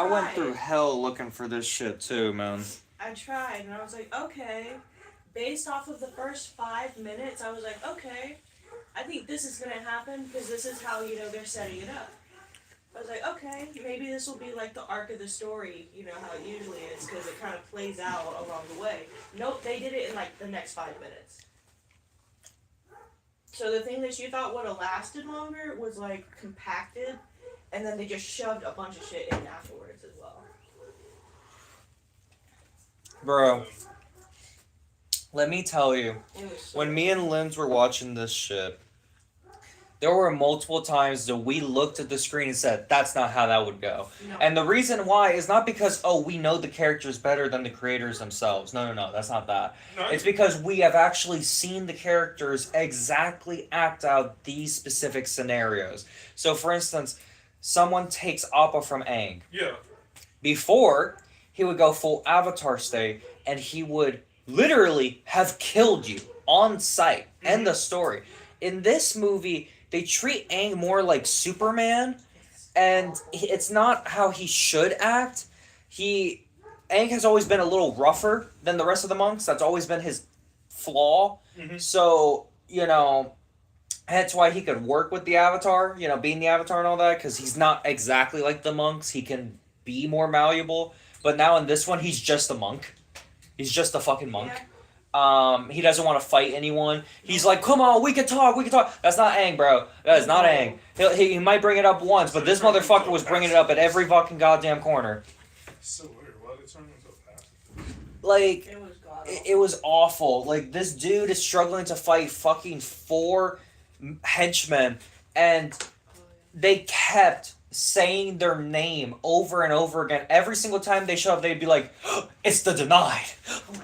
I went through hell looking for this shit too, man. I tried, and I was like, okay. Based off of the first 5 minutes, I was like, okay, I think this is gonna happen because this is how they're setting it up. I was like, okay, maybe this will be like the arc of the story, how it usually is, because it kind of plays out along the way. Nope, they did it in like the next 5 minutes. So the thing that you thought would have lasted longer was like compacted, and then they just shoved a bunch of shit in afterwards as well. Bro, let me tell you, It was so when me and Linz were watching this shit, there were multiple times that we looked at the screen and said, that's not how that would go. No. And the reason why is not because, we know the characters better than the creators themselves. No, that's not that. No, It's because we have actually seen the characters exactly act out these specific scenarios. So, for instance, someone takes Appa from Aang. yeah. Before, he would go full Avatar state, and he would literally have killed you on sight. End the story. In this movie, they treat Aang more like Superman, and it's not how he should act. Aang has always been a little rougher than the rest of the monks. That's always been his flaw. So, that's why he could work with the Avatar, being the Avatar and all that, because he's not exactly like the monks. He can be more malleable. But now in this one, he's just a monk. He's just a fucking monk. Yeah. He doesn't want to fight anyone. He's like, come on, we can talk. That's not Aang, bro. That is not Aang. He might bring it up once, but this motherfucker was bringing it up at every fucking goddamn corner. So weird. Why did it turn into a pacifist? Like, It was god it was awful. Like, this dude is struggling to fight fucking 4 henchmen, and they kept saying their name over and over again. Every single time they show up, they'd be like, it's the denied.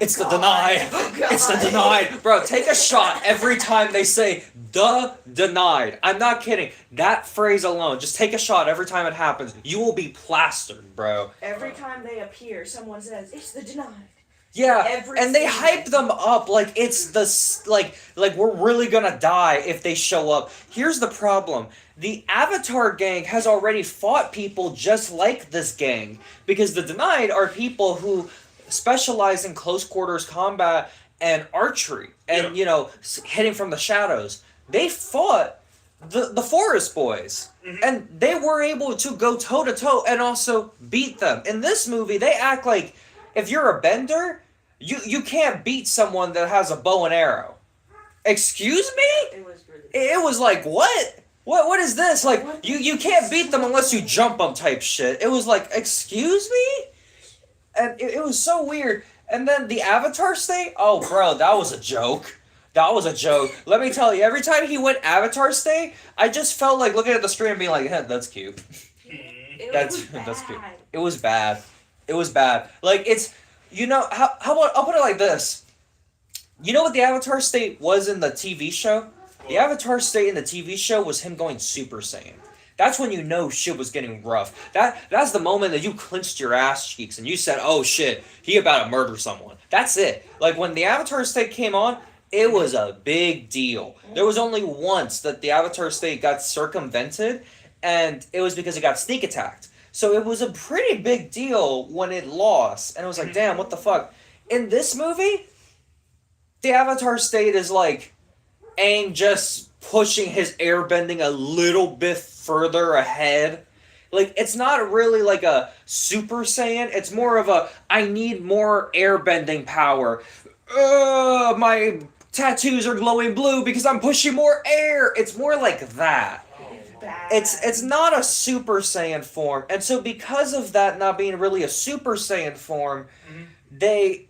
It's the denied. It's the denied. Bro, take a shot every time they say the denied. I'm not kidding. That phrase alone, just take a shot every time it happens. You will be plastered, bro. Every time they appear, someone says, it's the denied. Yeah, and they hype them up like it's like we're really gonna die if they show up. Here's the problem. The Avatar gang has already fought people just like this gang, because the Denied are people who specialize in close quarters combat and archery and, hitting from the shadows. They fought the Forest Boys, and they were able to go toe-to-toe and also beat them. In this movie, they act like if you're a bender, you can't beat someone that has a bow and arrow. Excuse me? It was really It was like, what? What is this? Like, you can't beat them unless you jump them type shit. It was like, excuse me? And it was so weird. And then the Avatar state? Oh, bro, that was a joke. That was a joke. Let me tell you, every time he went Avatar state, I just felt like looking at the screen and being like, that's cute. That's cute. It was bad. It was bad. Like, it's, how about, I'll put it like this. You know what the Avatar state was in the TV show? The Avatar state in the TV show was him going Super Saiyan. That's when you know shit was getting rough. That's the moment that you clenched your ass cheeks and you said, oh shit, he about to murder someone. That's it. Like, when the Avatar state came on, it was a big deal. There was only once that the Avatar state got circumvented, and it was because it got sneak attacked. So it was a pretty big deal when it lost. And it was like, damn, what the fuck? In this movie, the Avatar state is like Aang just pushing his airbending a little bit further ahead. Like, it's not really like a Super Saiyan. It's more of a, I need more airbending power. My tattoos are glowing blue because I'm pushing more air. It's more like that. It's not a Super Saiyan form. And so because of that not being really a Super Saiyan form, they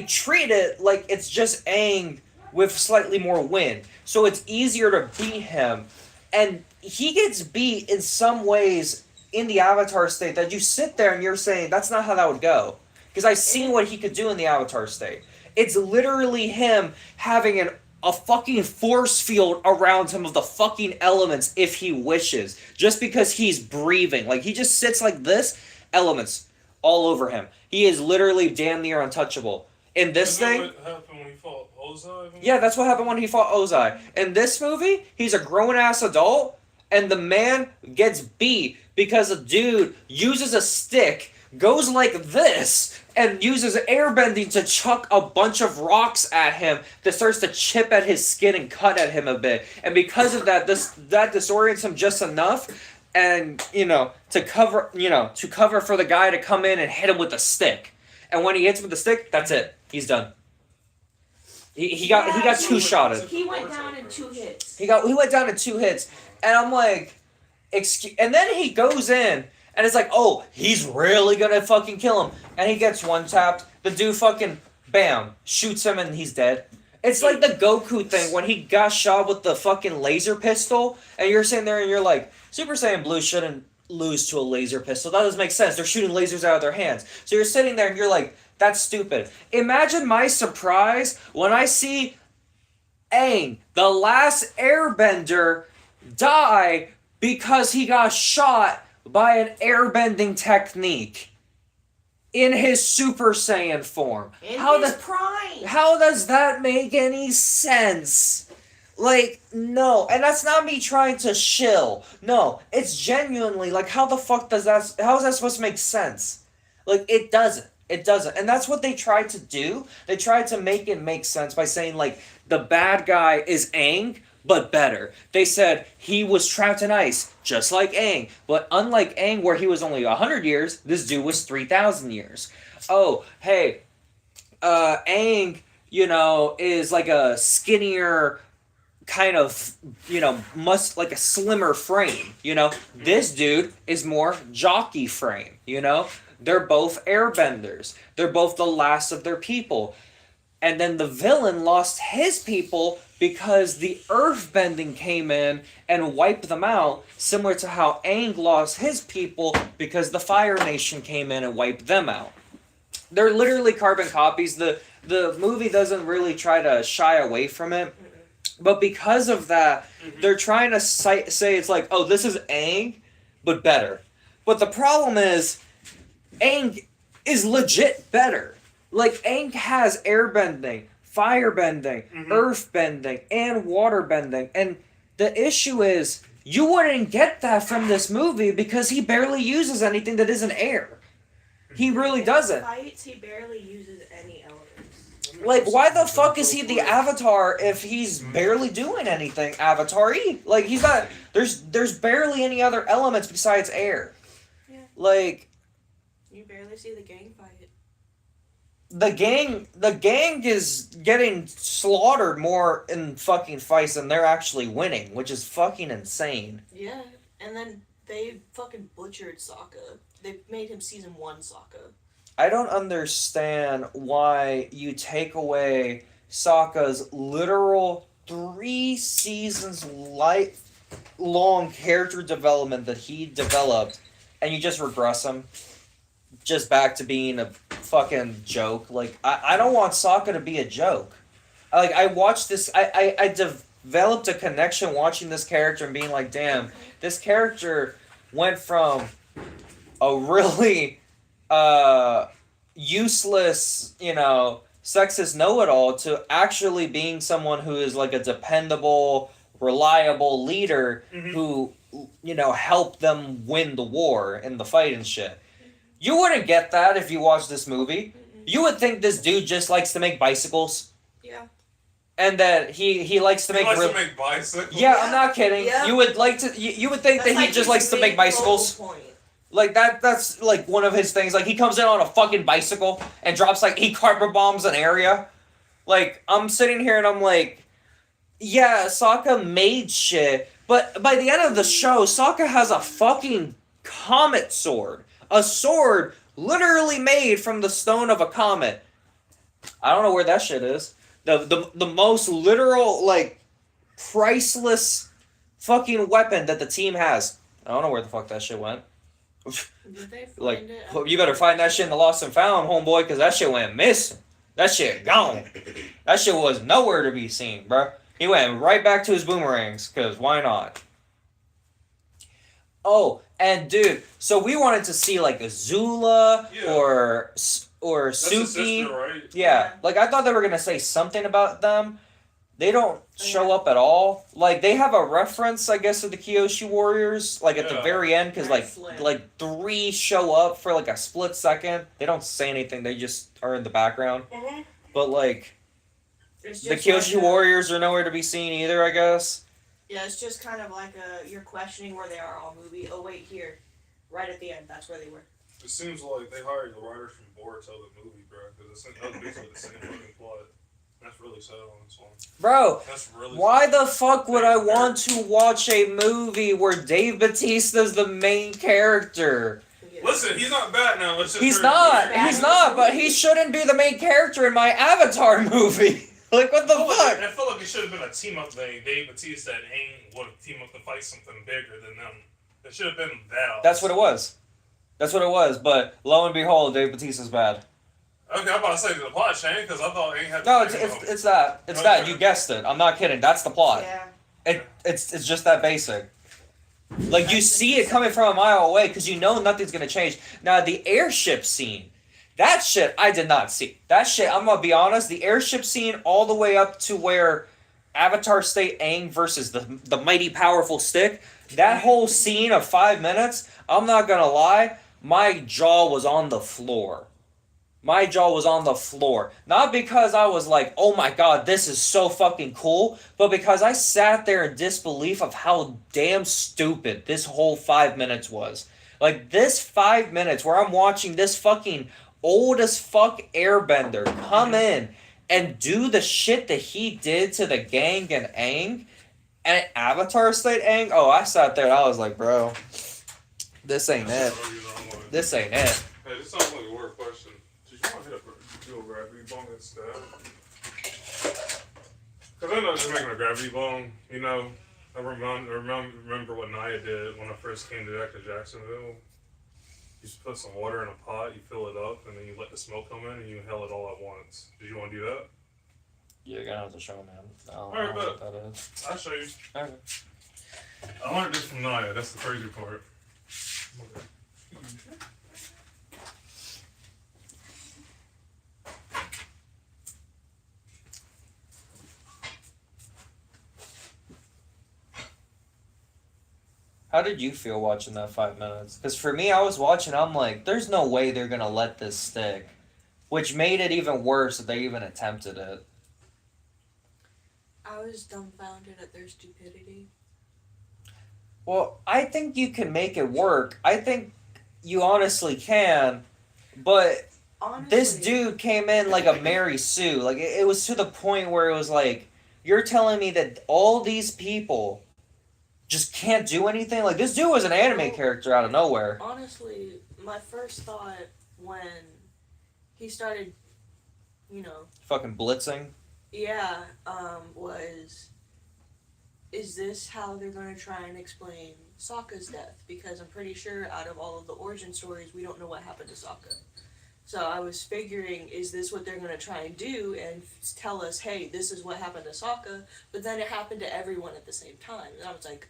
treat it like it's just Aang with slightly more wind. So it's easier to beat him. And he gets beat in some ways in the Avatar state that you sit there and you're saying, that's not how that would go. Because I've seen what he could do in the Avatar state. It's literally him having a fucking force field around him of the fucking elements if he wishes. Just because he's breathing. Like, he just sits like this, elements all over him. He is literally damn near untouchable. In this thing... What happened when he fought Ozai? Yeah, that's what happened when he fought Ozai. In this movie, he's a grown-ass adult, and the man gets beat because a dude uses a stick, goes like this, and uses airbending to chuck a bunch of rocks at him that starts to chip at his skin and cut at him a bit. And because of that, that disorients him just enough, and to cover for the guy to come in and hit him with a stick. And when he hits him with the stick, that's it. He's done. He got two-shotted. He went down in 2 hits. He went down in 2 hits, and I'm like, and then he goes in, and it's like, oh, he's really gonna fucking kill him, and he gets one tapped. The dude fucking bam shoots him, and he's dead. It's like the Goku thing when he got shot with the fucking laser pistol, and you're sitting there and you're like, Super Saiyan Blue shouldn't lose to a laser pistol. That doesn't make sense. They're shooting lasers out of their hands. So you're sitting there and you're like, that's stupid. Imagine my surprise when I see Aang, the last Airbender, die because he got shot by an airbending technique in his Super Saiyan form. In his prime. How does that make any sense? Like, no. And that's not me trying to shill. No, it's genuinely, like, how is that supposed to make sense? Like, it doesn't. It doesn't. And that's what they tried to do. They tried to make it make sense by saying, like, the bad guy is Aang, but better. They said he was trapped in ice, just like Aang. But unlike Aang, where he was only 100 years, this dude was 3,000 years. Oh, hey, Aang, is like a skinnier kind of, like a slimmer frame, This dude is more jockey frame, They're both airbenders. They're both the last of their people. And then the villain lost his people because the earthbending came in and wiped them out, similar to how Aang lost his people because the Fire Nation came in and wiped them out. They're literally carbon copies. The movie doesn't really try to shy away from it. But because of that, they're trying to say it's like, oh, this is Aang, but better. But the problem is, Aang is legit better. Like, Aang has airbending, firebending, earthbending, and waterbending. And the issue is, you wouldn't get that from this movie because he barely uses anything that isn't air. He really doesn't. Fights, he barely uses any elements. Like, why the fuck is he the Avatar if he's barely doing anything Avatar-y? Like, he's not... There's barely any other elements besides air. Yeah. Like... You barely see the gang fight. The gang is getting slaughtered more in fucking fights than they're actually winning, which is fucking insane. Yeah, and then they fucking butchered Sokka. They made him season 1 Sokka. I don't understand why you take away Sokka's literal 3 seasons long character development that he developed, and you just regress him just back to being a fucking joke. Like, I don't want Sokka to be a joke. I watched this, I developed a connection watching this character and being like, damn, this character went from a really useless, sexist know-it-all to actually being someone who is like a dependable, reliable leader who, helped them win the war and the fight and shit. You wouldn't get that if you watched this movie. You would think this dude just likes to make bicycles. Yeah. And that he likes to make... He likes to make bicycles? Yeah, I'm not kidding. Yeah. You would like to... You would think that he just likes to make bicycles. Like, that's, like, one of his things. Like, he comes in on a fucking bicycle and drops, like, he carpet bombs an area. Like, I'm sitting here and I'm like, yeah, Sokka made shit. But by the end of the show, Sokka has a fucking comet sword. A sword literally made from the stone of a comet. I don't know where that shit is. The most literal, like, priceless fucking weapon that the team has. I don't know where the fuck that shit went. Did they find Like, it? you better find that shit in the lost and found, homeboy, because that shit went missing. That shit gone. That shit was nowhere to be seen, bro. He went right back to his boomerangs, because why not? Oh, and dude, so we wanted to see like Azula or That's his Suki. sister, right? Yeah, like I thought they were gonna say something about them. they don't show up at all. Like, they have a reference, I guess, to the Kyoshi Warriors, like, at the very end, because, like, 3 show up for, like, a split second. They don't say anything, they just are in the background. Mm-hmm. But, like, It's the just Kyoshi like Warriors are nowhere to be seen either, I guess. Yeah, it's just kind of like you're questioning where they are all movie. Oh, wait, here. Right at the end, that's where they were. It seems like they hired the writers from Boruto the movie, bro, because it's basically the same fucking plot. That's really sad on this one. Bro, That's really why sad. the fuck would I want to watch a movie where Dave Bautista's the main character? Listen, he's not bad now. It's just He's very not, weird. he's not, but he shouldn't be the main character in my Avatar movie. Like, what the fuck? I feel like it should have been a team up thing. Dave Bautista and Aang would team up to fight something bigger than them. It should have been that. That's what it was. That's what it was, but lo and behold, Dave Bautista's bad. Okay, I'm about to say the plot changed because I thought Aang had. No, it's that. It's that. You guessed it. I'm not kidding. That's the plot. Yeah. It's just that basic. Like, you see it coming from a mile away because you know nothing's gonna change. Now, the airship scene, that shit I did not see. That shit, I'm gonna be honest, the airship scene all the way up to where Avatar State Aang versus the mighty powerful stick, that whole scene of 5 minutes, I'm not gonna lie, my jaw was on the floor. My jaw was on the floor. Not because I was like, oh my god, this is so fucking cool, but because I sat there in disbelief of how damn stupid this whole 5 minutes was. Like, this 5 minutes where I'm watching this fucking old as fuck Airbender come in and do the shit that he did to the gang and Aang, and Avatar State Aang, oh, I sat there and I was like, bro, this ain't it. This ain't it. Hey, this sounds like a weird question. Did you want to hit do a gravity bong instead? Because I know just making a gravity bong, you know, I remember what Naya did when I first came back to Jacksonville. You just put some water in a pot, you fill it up, and then you let the smoke come in, and you inhale it all at once. Did you want to do that? You're gonna have to show me. I don't Alright, know what that is. I'll show you. Okay. I learned this from Naya. That's the crazy part. How did you feel watching that 5 minutes? Because for me, I was watching, I'm like, there's no way they're gonna let this stick. Which made it even worse that they even attempted it. I was dumbfounded at their stupidity. Well, I think you can make it work. I think you honestly can. But Honestly, this dude came in like a Mary Sue. Like, it was to the point where it was like, you're telling me that all these people just can't do anything? Like, this dude was an anime character out of nowhere. honestly, my first thought when he started, Fucking blitzing. was, is this how they're going to try and explain Sokka's death? Because I'm pretty sure out of all of the origin stories, we don't know what happened to Sokka. So I was figuring, is this what they're going to try and do and tell us, hey, this is what happened to Sokka, but then it happened to everyone at the same time. And I was like,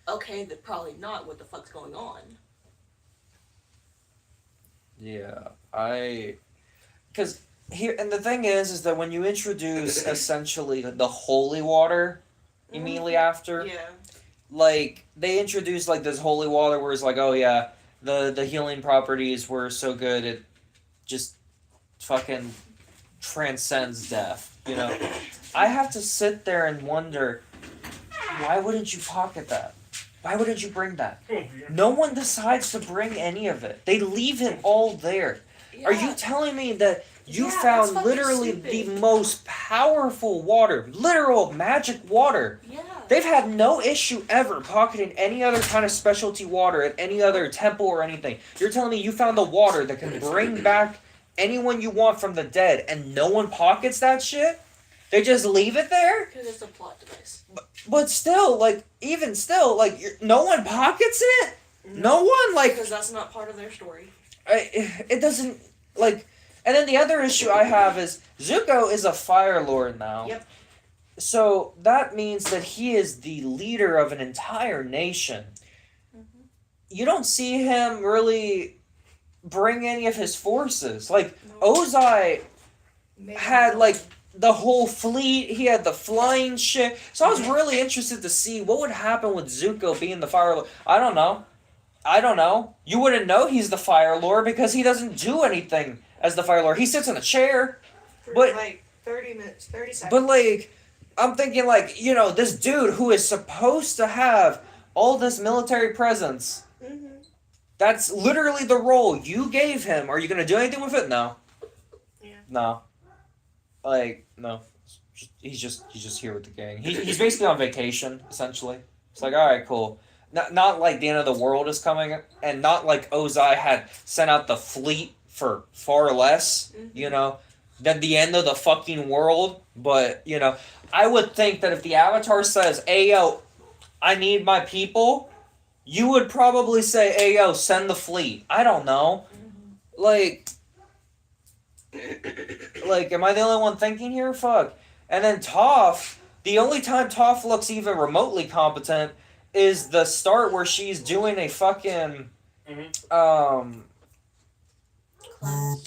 okay, that's probably not what the fuck's going on. Yeah, because here, and the thing is that when you introduce essentially the holy water immediately after, Yeah. like, they introduced like this holy water where it's like, oh yeah, the healing properties were so good it just fucking transcends death, you know? I have to sit there and wonder, why wouldn't you pocket that? Why wouldn't you bring that? No one decides to bring any of it. They leave it all there. Yeah. Are you telling me that you Yeah, found that's fucking literally stupid. the most powerful water, literal magic water? Yeah. They've had no issue ever pocketing any other kind of specialty water at any other temple or anything. You're telling me you found the water that can bring back anyone you want from the dead and no one pockets that shit? They just leave it there? Because it's a plot device. But still, like, even still, like, no one pockets it? No one? Like, Because that's not part of their story. it doesn't, like, and then the other issue I have is Zuko is a Fire Lord now. Yep. So that means that he is the leader of an entire nation. Mm-hmm. You don't see him really bring any of his forces. Like, No. Ozai Maybe had, not. like, the whole fleet. He had the flying shit. So I was really interested to see what would happen with Zuko being the Fire Lord. I don't know. You wouldn't know he's the Fire Lord because he doesn't do anything as the Fire Lord. He sits in a chair. For But- like 30 minutes, 30 seconds. But like, I'm thinking like, this dude who is supposed to have all this military presence. Mm-hmm. That's literally the role you gave him. Are you gonna do anything with it? No. Yeah. No. Like, no. He's just here with the gang. He's basically on vacation, essentially. It's like, alright, cool. Not like the end of the world is coming, and not like Ozai had sent out the fleet for far less, than the end of the fucking world. But, I would think that if the Avatar says, hey, yo, I need my people, you would probably say, hey, yo, send the fleet. I don't know. Like, am I the only one thinking here? Fuck. And then Toph, the only time Toph looks even remotely competent is the start where she's doing a fucking, a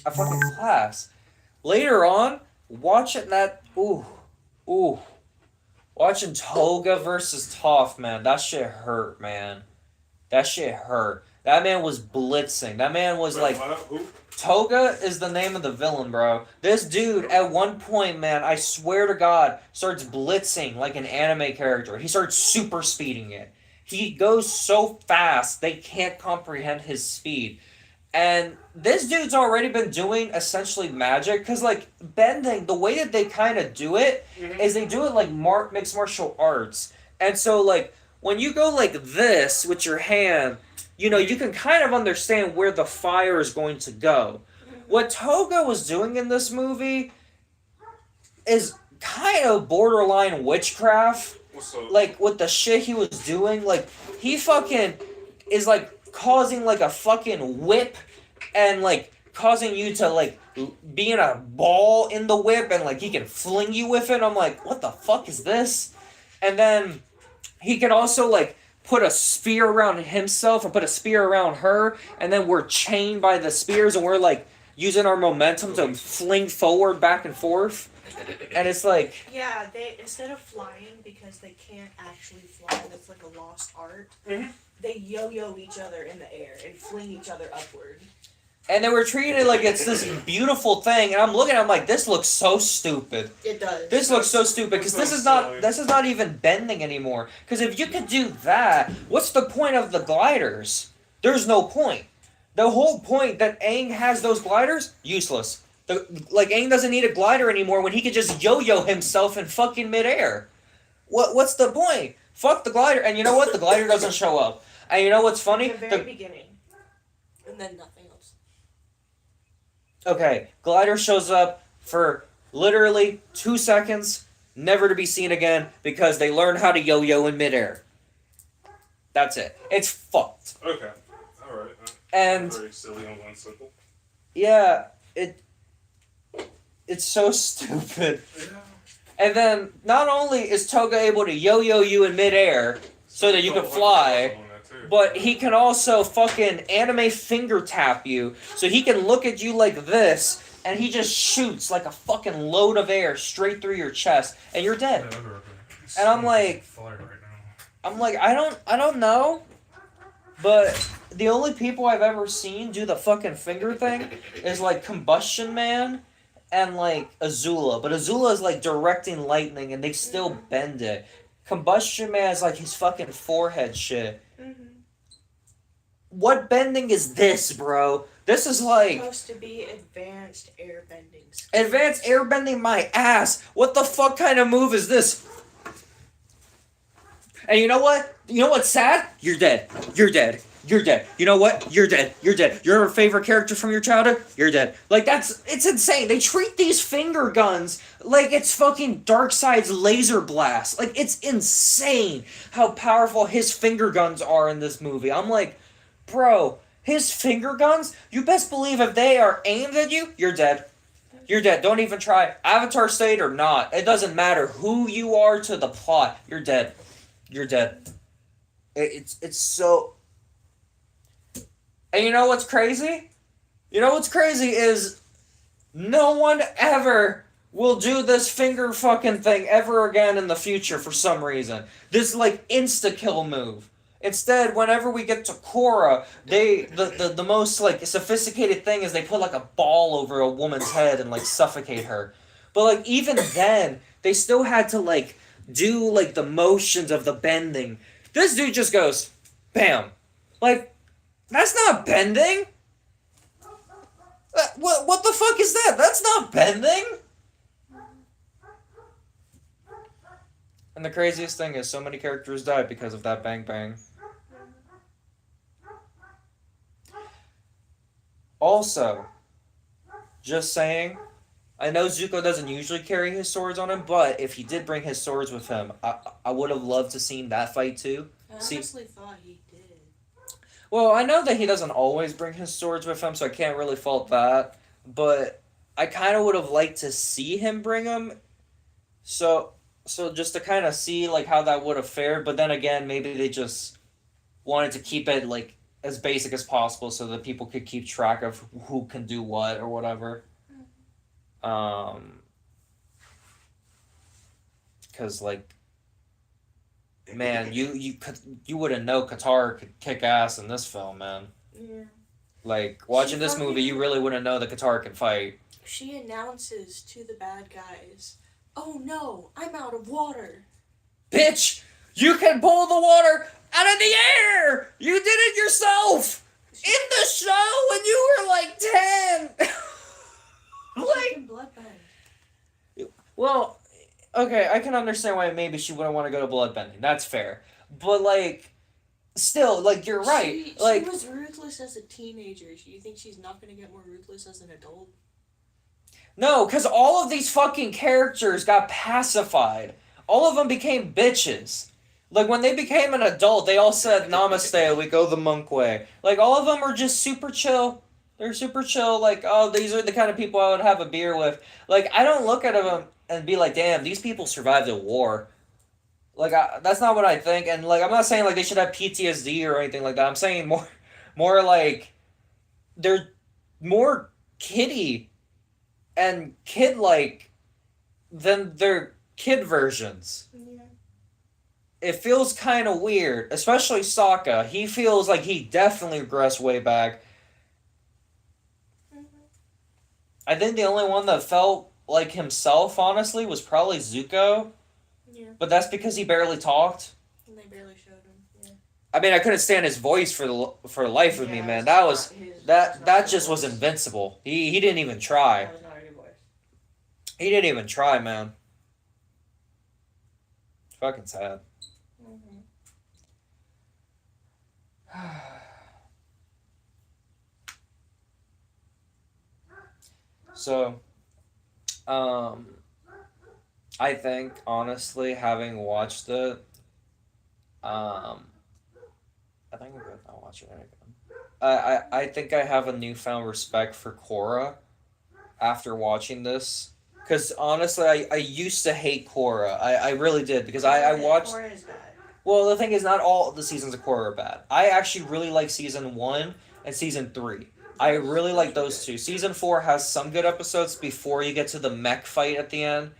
fucking class. Later on, watching that, watching Toga versus Toph, man, that shit hurt, man. That shit hurt. That man was blitzing. That man was like... Toga is the name of the villain, bro. This dude, at one point, man, I swear to God, starts blitzing like an anime character. He starts super speeding it. He goes so fast, they can't comprehend his speed. And this dude's already been doing essentially magic, because, like, bending, the way that they kind of do it, is they do it like mixed martial arts. And so, like, when you go like this with your hand, you can kind of understand where the fire is going to go. What Toga was doing in this movie is kind of borderline witchcraft. Like, with the shit he was doing, like, he fucking is, like, causing, like, a fucking whip and, like, causing you to, like, be in a ball in the whip and, like, he can fling you with it. I'm like, what the fuck is this? And then he can also, like, put a spear around himself and put a spear around her, and then we're chained by the spears and we're, like, using our momentum to fling forward back and forth. And it's like... Yeah, they, instead of flying, because they can't actually fly, that's like a lost art, they yo-yo each other in the air and fling each other upward. And they were treating it like it's this beautiful thing, and I'm looking, I'm like, this looks so stupid. It does. This looks so stupid, because this is not even bending anymore. Because if you could do that, what's the point of the gliders? There's no point. The whole point that Aang has those gliders, useless. Aang doesn't need a glider anymore when he could just yo-yo himself in fucking midair. What's the point? Fuck the glider. And you know what? The glider doesn't show up. And you know what's funny? At the very beginning. And then nothing else. Okay, glider shows up for literally 2 seconds, never to be seen again, because they learn how to yo-yo in midair. That's it. It's fucked. Okay. Alright. And... very silly and one simple. Yeah, it's so stupid. Yeah. And then, not only is Toga able to yo-yo you in midair so that you can fly, but he can also fucking anime finger tap you, so he can look at you like this, and he just shoots like a fucking load of air straight through your chest, and you're dead. And I'm like, I don't know, but the only people I've ever seen do the fucking finger thing is like Combustion Man and like Azula, but Azula is like directing lightning, and they still bend it. Combustion Man is like his fucking forehead shit. What bending is this, bro? This is like... supposed to be advanced airbending. Advanced airbending my ass. What the fuck kind of move is this? And you know what? You know what's sad? You're dead. You're dead. You're dead. You know what? You're dead. You're dead. Your favorite character from your childhood? You're dead. Like, it's insane. They treat these finger guns like it's fucking Darkseid's laser blast. Like, it's insane how powerful his finger guns are in this movie. I'm like, bro, his finger guns? You best believe if they are aimed at you, you're dead. You're dead. Don't even try. Avatar state or not. It doesn't matter who you are to the plot. You're dead. You're dead. It's so... And you know what's crazy? You know what's crazy is no one ever will do this finger fucking thing ever again in the future for some reason. This like insta kill move. Instead, whenever we get to Korra, the most like sophisticated thing is they put like a ball over a woman's head and like suffocate her. But like even then, they still had to like do like the motions of the bending. This dude just goes, bam. Like, that's not bending. What the fuck is that? That's not bending. And the craziest thing is so many characters died because of that bang bang. Also, just saying, I know Zuko doesn't usually carry his swords on him, but if he did bring his swords with him, I would have loved to seen that fight too. I honestly thought he did. Well, I know that he doesn't always bring his swords with him, so I can't really fault that. But I kind of would have liked to see him bring them. So just to kind of see like how that would have fared. But then again, maybe they just wanted to keep it like as basic as possible so that people could keep track of who can do what or whatever. Because like, man, you wouldn't know Qatar could kick ass in this film, man. Yeah. Like watching this movie, you really wouldn't know that Qatar can fight. She announces to the bad guys, "Oh no, I'm out of water." Bitch, you can pull the water out of the air. You did it yourself in the show when you were like 10. Like, bloodbend. well, okay, I can understand why maybe she wouldn't want to go to bloodbending. That's fair. But like, still, like you're right. She Like, was ruthless as a teenager. Do you think she's not going to get more ruthless as an adult? no, because all of these fucking characters got pacified. All of them became bitches. Like when they became an adult, they all said namaste, we go the monk way. Like all of them are just super chill. They're super chill, like, oh, these are the kind of people I would have a beer with. Like, I don't look at them and be like, damn, these people survived a war. Like, that's not what I think. And, like, I'm not saying, like, they should have PTSD or anything like that. I'm saying more like, they're more kiddie and kid-like than their kid versions. Yeah. It feels kind of weird, especially Sokka. He feels like he definitely regressed way back. I think the only one that felt like himself, honestly, was probably Zuko. Yeah. But that's because he barely talked. And they barely showed him. Yeah. I mean, I couldn't stand his voice for the life of me, man. That just was invincible. He didn't even try. That was not a good voice. He didn't even try, man. It's fucking sad. So, I think, honestly, having watched it, I think I'm good. I'll watch it again. I think I have a newfound respect for Korra after watching this. Because, honestly, I used to hate Korra. I really did. Because I watched... Korra is bad. Well, the thing is, not all the seasons of Korra are bad. I actually really like Season 1 and Season 3. I really like those two. Season 4 has some good episodes before you get to the mech fight at the end.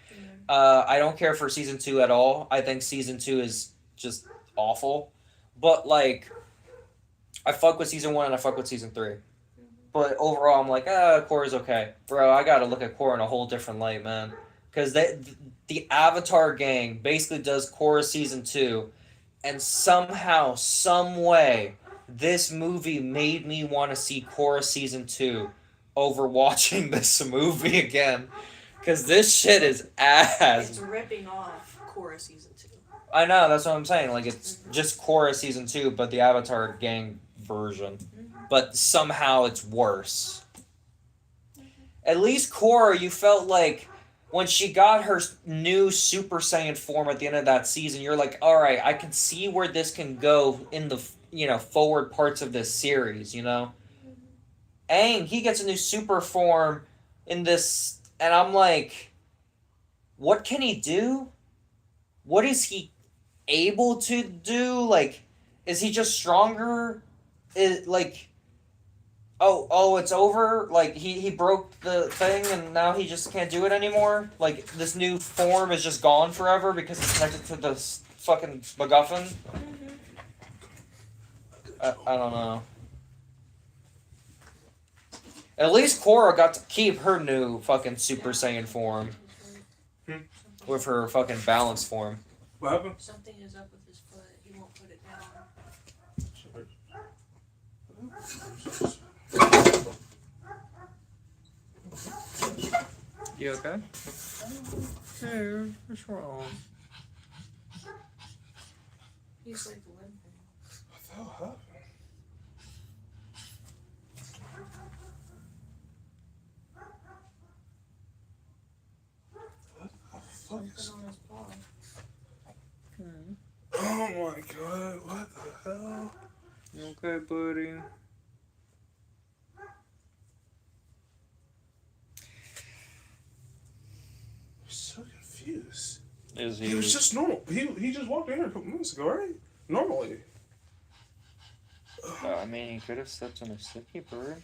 I don't care for Season 2 at all. I think Season 2 is just awful. But, like, I fuck with Season 1 and I fuck with Season 3. But overall, I'm like, Korra's okay. Bro, I gotta look at Korra in a whole different light, man. Because the Avatar gang basically does Korra Season 2. And somehow, some way, this movie made me want to see Korra Season 2 over watching this movie again. Because this shit is ass. It's ripping off Korra Season 2. I know, that's what I'm saying. Like, it's just Korra Season 2, but the Avatar gang version. But somehow it's worse. At least Korra, you felt like when she got her new Super Saiyan form at the end of that season, you're like, alright, I can see where this can go in the, forward parts of this series, Aang, he gets a new super form in this, and I'm like, what can he do? What is he able to do? Like, is he just stronger? Oh, it's over. Like he broke the thing, and now he just can't do it anymore. Like this new form is just gone forever because it's connected to this fucking MacGuffin. Mm-hmm. I don't know. At least Korra got to keep her new fucking Super Saiyan form Hmm. with her fucking balance form. What happened? Something is up with his foot. He won't put it down. You okay? Hey, what's wrong? He's like limping. What the hell happened? Something on his paw. Oh my god, what the hell? You okay, buddy? I'm so confused. Is He was just normal. He just walked in here a couple minutes ago, right? Normally. I mean, he could have stepped on a sticky bird.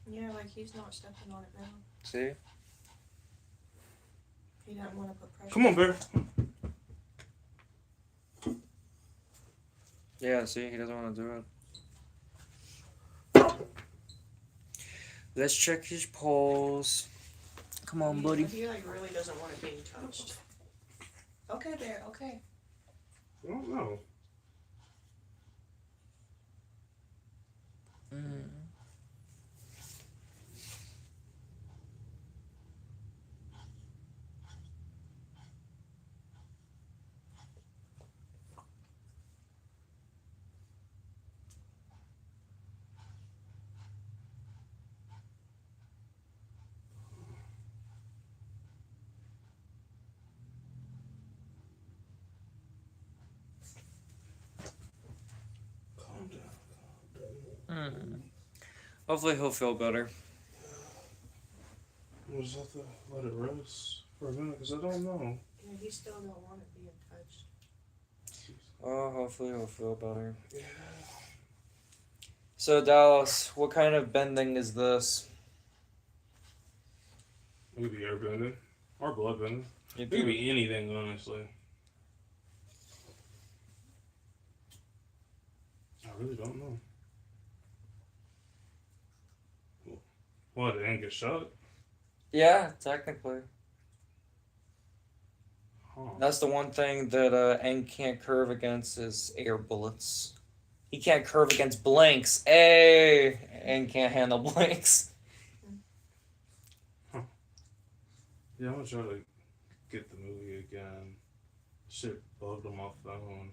Yeah, like he's not stepping on it now. See? He doesn't want to put pressure. Come on, Bear. Yeah, see, he doesn't want to do it. Let's check his pulse. Come on, buddy. He like really doesn't want it being touched. Okay, Bear. Okay. I don't know. Mm. Calm down. Mm. Hopefully he'll feel better. We'll just have to let it rest for a minute, because I don't know. Yeah, he still don't want it being touched. Oh, hopefully he'll feel better. Yeah. So, Dallas, what kind of bending is this? It could be airbending. Or bloodbending. It It could be anything, honestly. I really don't know. What, it ain't get shot? Yeah, technically. Huh. That's the one thing that Aang can't curve against is air bullets. He can't curve against blanks. Hey, Aang can't handle blanks. Yeah, I'm gonna try to get the movie again. Shit bugged on my phone.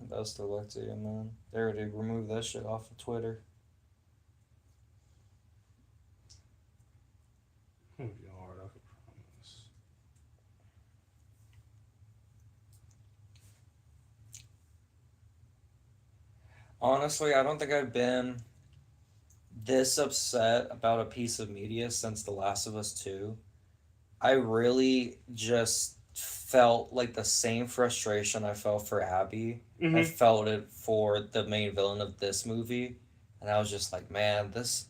Best of luck to you, man. They already removed that shit off of Twitter. It won't be hard, I could promise. Honestly, I don't think I've been this upset about a piece of media since The Last of Us 2. I really just felt like the same frustration I felt for Abby. I felt it for the main villain of this movie. And I was just like, man, this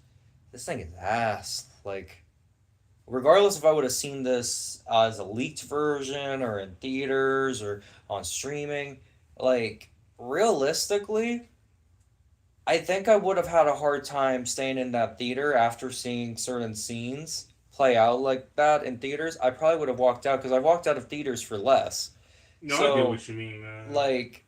thing is ass. Like, regardless if I would have seen this as a leaked version or in theaters or on streaming, like, realistically, I think I would have had a hard time staying in that theater after seeing certain scenes play out like that in theaters. I probably would have walked out because I walked out of theaters for less. No, I So, get what you mean, man. Like,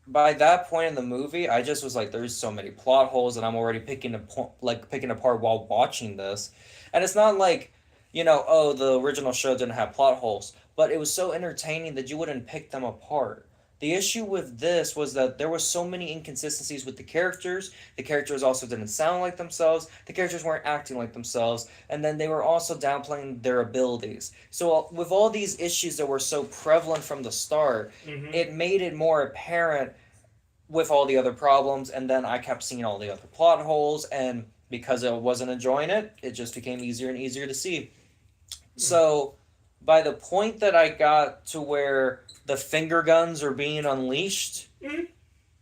by that point in the movie, I just was like, there's so many plot holes, and I'm already picking apart while watching this. And it's not like, oh, the original show didn't have plot holes, but it was so entertaining that you wouldn't pick them apart. The issue with this was that there was so many inconsistencies with the characters. The characters also didn't sound like themselves. The characters weren't acting like themselves. And then they were also downplaying their abilities. So with all these issues that were so prevalent from the start, it made it more apparent with all the other problems. And then I kept seeing all the other plot holes. And because I wasn't enjoying it, it just became easier and easier to see. So by the point that I got to where the finger guns are being unleashed,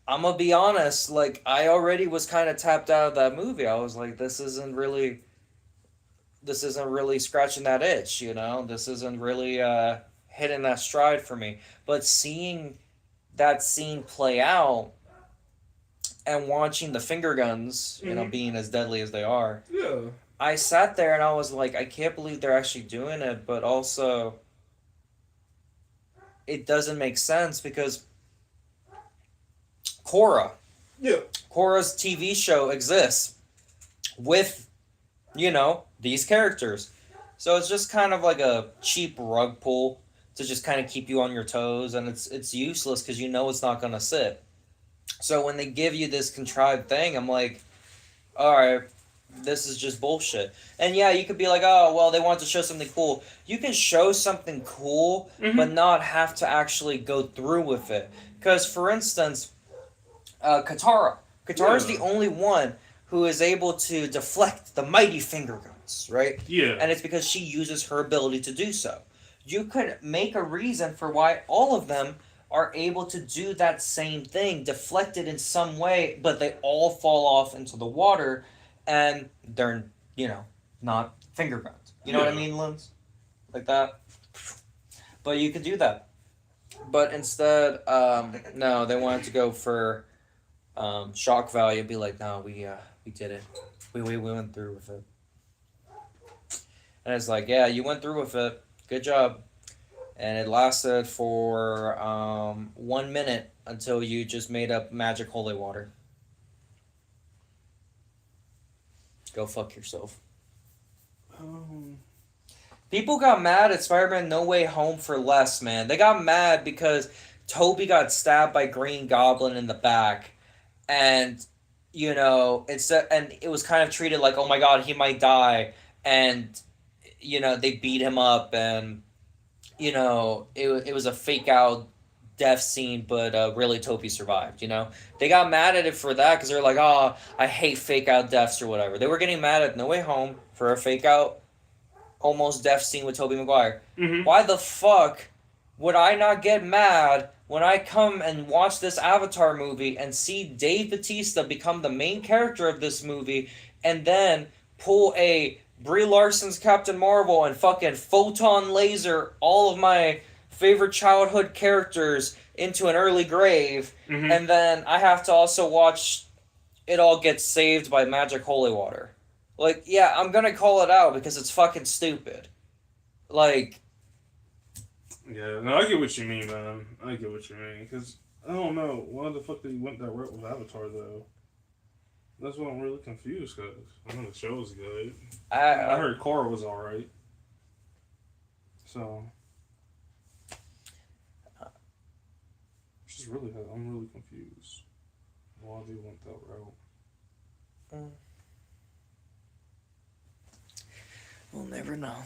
I'm gonna be honest, like I already was kind of tapped out of that movie. I was like, this isn't really scratching that itch, you know? This isn't really hitting that stride for me. But seeing that scene play out and watching the finger guns, you know, being as deadly as they are, Yeah. I sat there and I was like, I can't believe they're actually doing it, but also it doesn't make sense because Korra, Yeah. Korra's TV show exists with, you know, these characters. So it's just kind of like a cheap rug pull to just kind of keep you on your toes, and it's useless because you know it's not gonna sit. So when they give you this contrived thing, I'm like, all right, this is just bullshit. And yeah, you could be like, oh well, they want to show something cool. You can show something cool, but not have to actually go through with it. Because for instance, Katara. Katara's the only one who is able to deflect the mighty finger guns, right? Yeah. And it's because she uses her ability to do so. You could make a reason for why all of them are able to do that same thing, deflected in some way, but they all fall off into the water, and they're, you know, not finger guns. You know what I mean, Lins? Like that. But you could do that. But instead, no, they wanted to go for shock value. Be like, no, we did it. We went through with it. And it's like, yeah, you went through with it. Good job. And it lasted for 1 minute until you just made up magic holy water. Go fuck yourself. People got mad at Spider-Man No Way Home for less, man. They got mad because Toby got stabbed by Green Goblin in the back. And, you know, and it was kind of treated like, oh my god, he might die. And, you know, they beat him up and, you know, it was a fake out death scene, but really Toby survived, you know? They got mad at it for that because they're like, oh, I hate fake out deaths or whatever. They were getting mad at No Way Home for a fake out almost death scene with Tobey Maguire. Why the fuck would I not get mad when I come and watch this Avatar movie and see Dave Bautista become the main character of this movie and then pull a Brie Larson's Captain Marvel and fucking photon laser all of my favorite childhood characters into an early grave, and then I have to also watch it all get saved by magic holy water. Like, yeah, I'm gonna call it out because it's fucking stupid. Like... Yeah, no, I get what you mean, man. I get what you mean. Because, I don't know, why the fuck they went that route with Avatar, though? That's what I'm really confused, because I know the show's good. I heard Korra was alright. So... I'm really confused. Why they went that route. We'll never know.